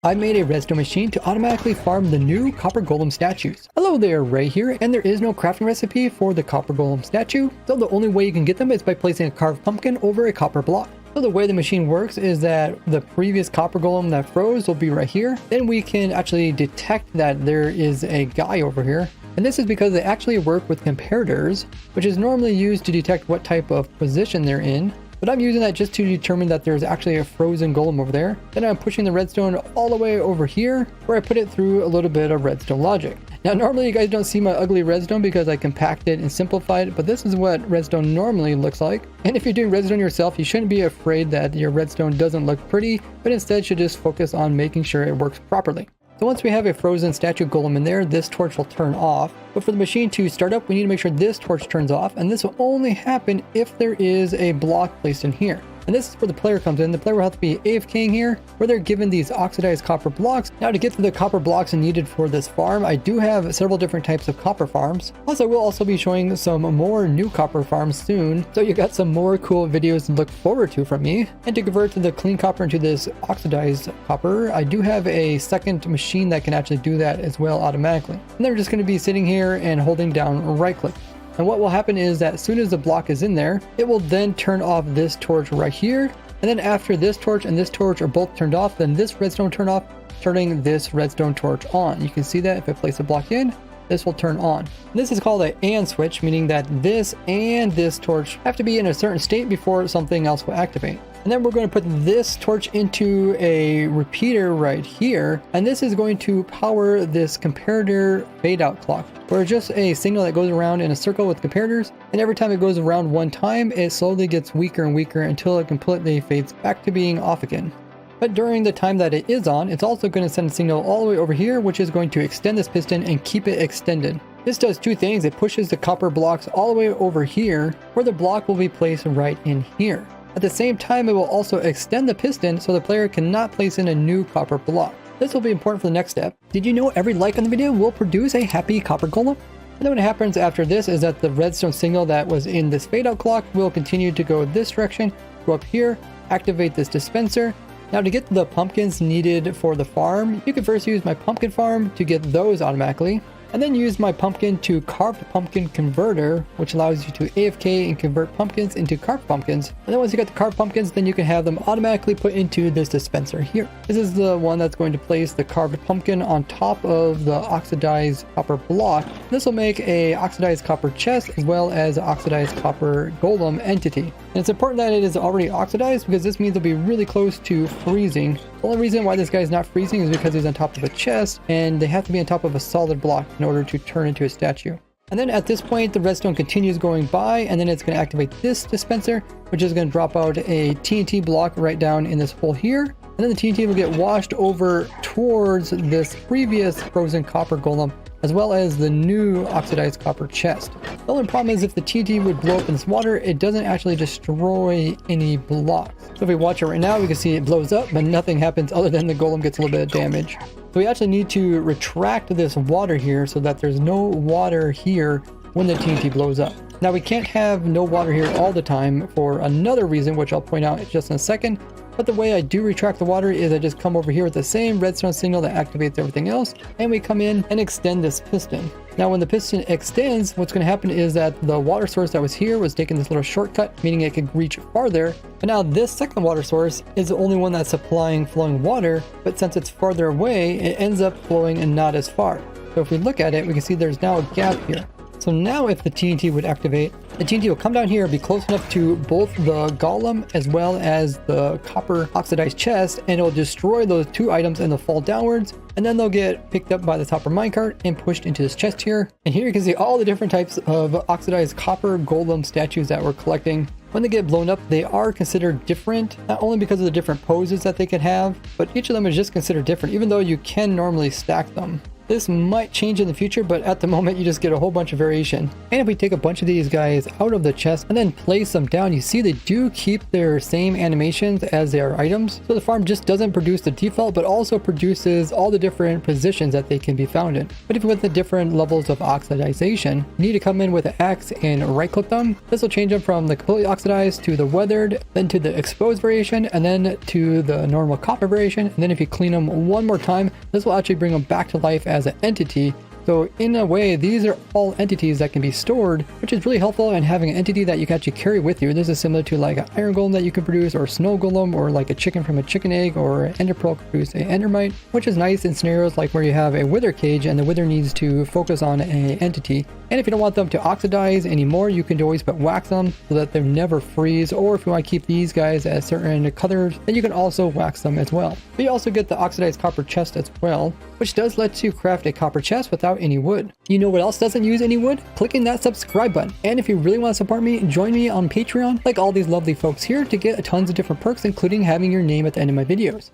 I made a redstone machine to automatically farm the new copper golem statues. Hello there, Ray here, and there is no crafting recipe for the copper golem statue, so the only way you can get them is by placing a carved pumpkin over a copper block. So the way the machine works is that the previous copper golem that froze will be right here. Then we can actually detect that there is a guy over here. And this is because they actually work with comparators, which is normally used to detect what type of position they're in. But I'm using that just to determine that there's actually a frozen golem over there. Then I'm pushing the redstone all the way over here, where I put it through a little bit of redstone logic. Now normally you guys don't see my ugly redstone because I compacted and simplified it, but this is what redstone normally looks like. And if you're doing redstone yourself, you shouldn't be afraid that your redstone doesn't look pretty, but instead should just focus on making sure it works properly. So once we have a frozen statue golem in there, this torch will turn off. But for the machine to start up, we need to make sure this torch turns off. And this will only happen if there is a block placed in here. And this is where the player comes in. The player will have to be AFKing here, where they're given these oxidized copper blocks. Now to get to the copper blocks needed for this farm, I do have several different types of copper farms. Plus I will also be showing some more new copper farms soon. So you got some more cool videos to look forward to from me. And to convert the clean copper into this oxidized copper, I do have a second machine that can actually do that as well automatically. And they're just going to be sitting here and holding down right click. And what will happen is that as soon as the block is in there, it will then turn off this torch right here. And then after this torch and this torch are both turned off, then this redstone will turn off, turning this redstone torch on. You can see that if I place a block in, this will turn on. This is called an AND switch, meaning that this and this torch have to be in a certain state before something else will activate. And then we're going to put this torch into a repeater right here. And this is going to power this comparator fade out clock, where it's just a signal that goes around in a circle with comparators. And every time it goes around one time, it slowly gets weaker and weaker until it completely fades back to being off again. But during the time that it is on, it's also going to send a signal all the way over here, which is going to extend this piston and keep it extended. This does two things. It pushes the copper blocks all the way over here, where the block will be placed right in here. At the same time, it will also extend the piston so the player cannot place in a new copper block. This will be important for the next step. Did you know every like on the video will produce a happy copper golem? And then what happens after this is that the redstone signal that was in this fade out clock will continue to go this direction, go up here, activate this dispenser. Now to get the pumpkins needed for the farm, you can first use my pumpkin farm to get those automatically, and then use my pumpkin to carved pumpkin converter, which allows you to AFK and convert pumpkins into carved pumpkins. And then once you got the carved pumpkins, then you can have them automatically put into this dispenser here. This is the one that's going to place the carved pumpkin on top of the oxidized copper block. This will make a oxidized copper chest as well as an oxidized copper golem entity. And it's important that it is already oxidized because this means it'll be really close to freezing. The only reason why this guy is not freezing is because he's on top of a chest, and they have to be on top of a solid block in order to turn into a statue. And then at this point, the redstone continues going by, and then it's going to activate this dispenser, which is going to drop out a TNT block right down in this hole here. And then the TNT will get washed over towards this previous frozen copper golem, as well as the new oxidized copper chest. The only problem is if the TNT would blow up in this water, it doesn't actually destroy any blocks. So if we watch it right now, we can see it blows up, but nothing happens other than the golem gets a little bit of damage. So we actually need to retract this water here so that there's no water here when the TNT blows up. Now we can't have no water here all the time for another reason, which I'll point out just in a second. But the way I do retract the water is I just come over here with the same redstone signal that activates everything else, and we come in and extend this piston. Now when the piston extends, what's going to happen is that the water source that was here was taking this little shortcut, meaning it could reach farther. But now this second water source is the only one that's supplying flowing water, but since it's farther away, it ends up flowing and not as far. So if we look at it, we can see there's now a gap here. So now if the TNT would activate, the TNT will come down here, be close enough to both the golem as well as the copper oxidized chest, and it'll destroy those two items and they'll fall downwards, and then they'll get picked up by the topper minecart and pushed into this chest here. And here you can see all the different types of oxidized copper golem statues that we're collecting. When they get blown up, they are considered different, not only because of the different poses that they can have, but each of them is just considered different, even though you can normally stack them. This might change in the future, but at the moment you just get a whole bunch of variation. And if we take a bunch of these guys out of the chest and then place them down, you see they do keep their same animations as their items. So the farm just doesn't produce the default, but also produces all the different positions that they can be found in. But if with the different levels of oxidization, you need to come in with an axe and right click them. This will change them from the completely oxidized to the weathered, then to the exposed variation, and then to the normal copper variation. And then if you clean them one more time, this will actually bring them back to life as an entity. So in a way, these are all entities that can be stored, which is really helpful in having an entity that you can actually carry with you. This is similar to like an iron golem that you can produce, or a snow golem, or like a chicken from a chicken egg, or an ender pearl can produce an endermite, which is nice in scenarios like where you have a wither cage and the wither needs to focus on an entity. And if you don't want them to oxidize anymore, you can always put wax them so that they never freeze. Or if you want to keep these guys at certain colors, then you can also wax them as well. But you also get the oxidized copper chest as well, which does let you craft a copper chest without any wood. You know what else doesn't use any wood? Clicking that subscribe button. And if you really want to support me, join me on Patreon, like all these lovely folks here, to get tons of different perks, including having your name at the end of my videos.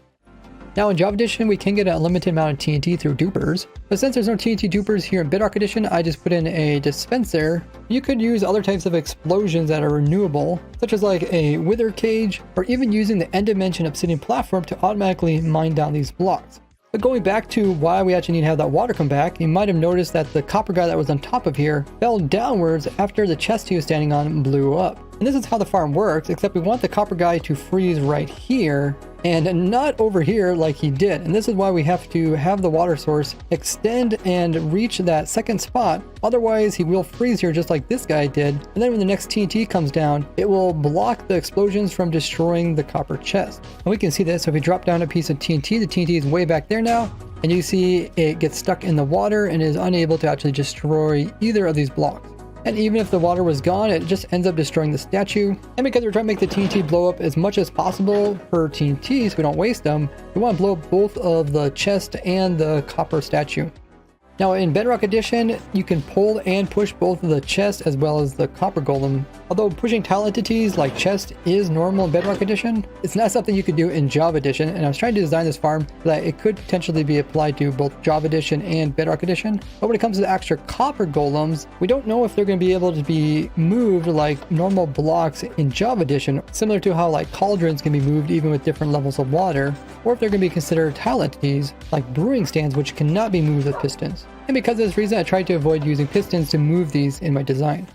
Now in Java Edition, we can get an unlimited amount of TNT through dupers, but since there's no TNT dupers here in Bedrock Edition, I just put in a dispenser. You could use other types of explosions that are renewable, such as like a wither cage, or even using the end dimension obsidian platform to automatically mine down these blocks. But going back to why we actually need to have that water come back, you might have noticed that the copper guy that was on top of here fell downwards after the chest he was standing on blew up. And this is how the farm works, except we want the copper guy to freeze right here and not over here like he did. And this is why we have to have the water source extend and reach that second spot. Otherwise, he will freeze here just like this guy did. And then when the next TNT comes down, it will block the explosions from destroying the copper chest. And we can see this. So if we drop down a piece of TNT, the TNT is way back there now. And you see it gets stuck in the water and is unable to actually destroy either of these blocks. And even if the water was gone, it just ends up destroying the statue. And because we're trying to make the TNT blow up as much as possible per TNT so we don't waste them, we want to blow up both of the chest and the copper statue. Now in Bedrock Edition, you can pull and push both of the chest as well as the copper golem. Although pushing tile entities like chest is normal in Bedrock Edition, it's not something you could do in Java Edition, and I was trying to design this farm so that it could potentially be applied to both Java Edition and Bedrock Edition. But when it comes to the extra copper golems, we don't know if they're going to be able to be moved like normal blocks in Java Edition, similar to how like cauldrons can be moved even with different levels of water, or if they're going to be considered tile entities like brewing stands, which cannot be moved with pistons. And because of this reason, I tried to avoid using pistons to move these in my design.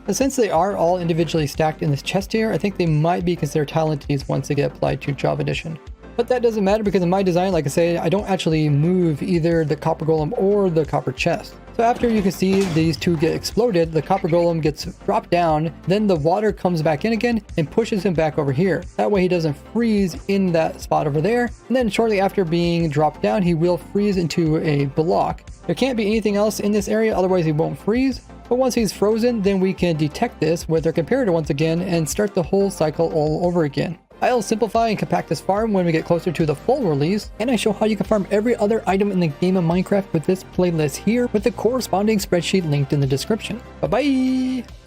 But since they are all individually stacked in this chest here, I think they might be considered tile entities once they get applied to Java Edition. But that doesn't matter because in my design, like I say, I don't actually move either the copper golem or the copper chest. So after you can see these two get exploded, the copper golem gets dropped down, then the water comes back in again and pushes him back over here. That way he doesn't freeze in that spot over there. And then shortly after being dropped down, he will freeze into a block. There can't be anything else in this area, otherwise he won't freeze. But once he's frozen, then we can detect this with our comparator once again and start the whole cycle all over again. I'll simplify and compact this farm when we get closer to the full release, and I show how you can farm every other item in the game of Minecraft with this playlist here with the corresponding spreadsheet linked in the description. Bye bye!